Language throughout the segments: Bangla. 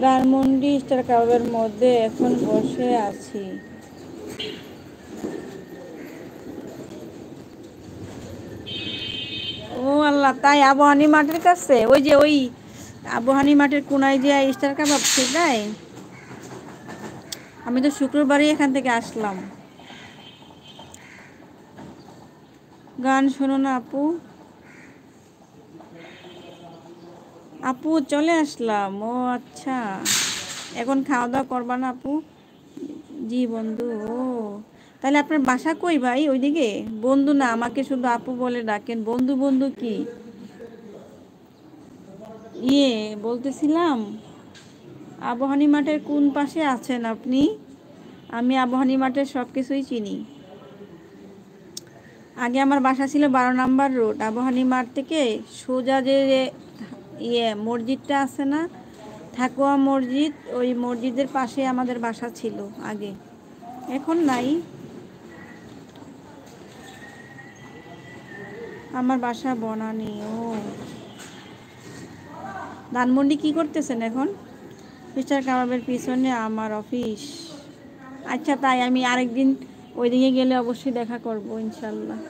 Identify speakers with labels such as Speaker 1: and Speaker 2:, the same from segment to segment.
Speaker 1: ধানমন্ডি স্টার ক্লাবের মধ্যে এখন বসে আছি। ও আল্লাহ, তাই আবহানী মাঠের কাছে ওই আবহানী মাঠের কোনায় যে স্টার কাবাব সেটাই। আমি তো শুক্রবারই এখান থেকে আসলাম। গান শোনো না আপু? আপু চলে আসলাম। ও আচ্ছা, এখন খাওয়া দাওয়া করবা না আপু? জি বন্ধু। ও তাহলে আপনার বাসা কই ভাই? ওইদিকে? বন্ধু না, আমাকে শুধু আপু বলে ডাকেন। বন্ধু বন্ধু কি বলতেছিলাম, আবহানী মাঠের কোন পাশে আছেন আপনি? আমি আবহানী মাঠের সব কিছুই চিনি। আগে আমার বাসা ছিল 12 নম্বর রোড। আবহানী মাঠ থেকে সোজা যে মসজিদটা আছে না, থাকুয়া মসজিদ, ওই মসজিদের পাশে আমাদের বাসা ছিল আগে, এখন নাই। আমার বাসা বনানী। ও ধানমন্ডি কি করতেছেন এখন? মিস্টার কাবাবের পিছনে আমার অফিস। আচ্ছা, তাই আমি আরেকদিন ওইদিকে গেলে অবশ্যই দেখা করব ইনশাল্লাহ।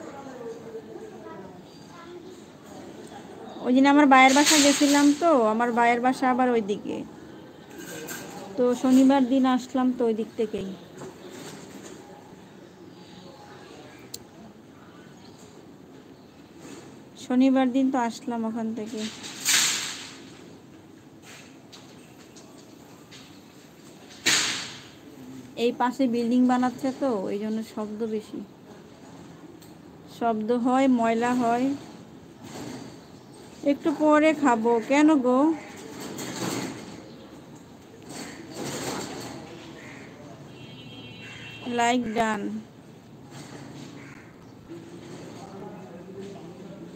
Speaker 1: ওই দিন আমার ভাইয়ের বাসা গেছিলাম, তো আমার ভাইয়ের বাসা আবার ওইদিকে, তো শনিবার দিন আসলাম তো ওই দিক থেকেই। শনিবার দিন তো আসলাম ওখান থেকে। এই পাশে বিল্ডিং বানাচ্ছে তো এই জন্য শব্দ বেশি, শব্দ হয়, ময়লা হয়। একটু পরে খাবো। কেন গো? Like done,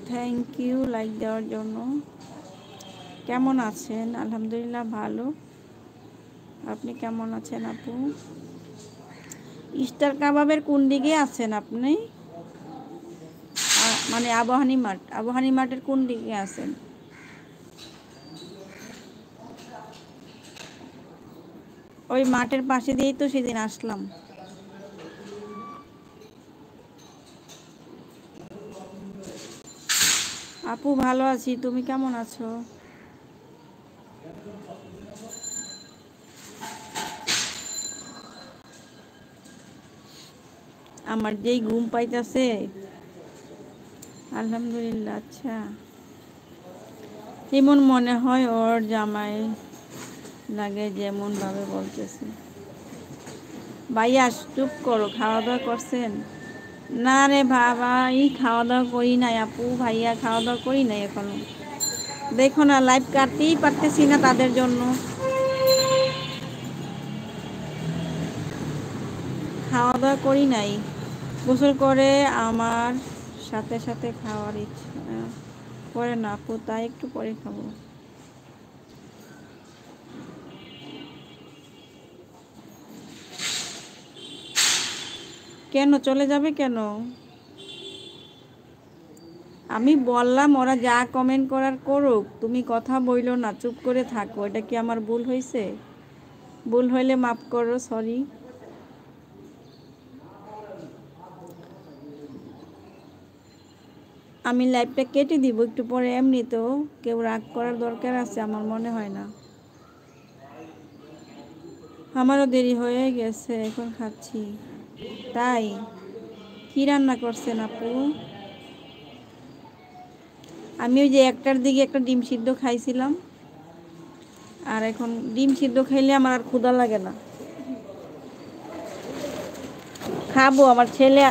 Speaker 1: thank you like দেওয়ার জন্য। কেমন আছেন? আলহামদুলিল্লাহ ভালো। আপনি কেমন আছেন আপু? স্টার কাবাবের কোন দিকে আছেন আপনি? মানে আবহানী মাঠ, আবহানী মাঠের কোন দিকে আছেন? ওই মাঠের পাশে দিয়েই তো সেদিন আসলাম। আপু ভালো আছি, তুমি কেমন আছো? আমার যেই ঘুম পাইতেছে। আলহামদুলিল্লাহ। আচ্ছা, এমন মনে হয় ওর জামাই লাগে যেমন ভাবে বলতেছে। ভাইয়া চুপ করো, খাওয়া দাওয়া করছেন? না রে বাবা, খাওয়া দাওয়া করি নাই আপু, ভাইয়া খাওয়া দাওয়া করি নাই এখনো। দেখো না, লাইভ কাটতেই পারতেছি না তাদের জন্য। খাওয়া দাওয়া করি নাই। গোসল করে আমার সাথে সাথে খাওয়ার ইচ্ছা করে না আপু, তাই একটু পরে খাবো। কেন চলে যাবে কেন? আমি বললাম ওরা যা কমেন্ট করার করুক, তুমি কথা বইলো না, চুপ করে থাকো। এটা কি আমার ভুল হয়েছে? ভুল হইলে মাফ করো, সরি। আমি লাইভটা কেটে দিব একটু পরে। এমনিতেও কেউ রাগ করার দরকার আছে আমার মনে হয় না। আমারও দেরি হয়ে গেছে, এখন খাচ্ছি। তাই কি রান্না করছেন আপু? আমি ওই যে 1টার দিকে একটা ডিম সিদ্ধ খাইছিলাম, আর এখন ডিম সিদ্ধ খাইলে আমার আর ক্ষুধা লাগে না। খাবো, আমার ছেলে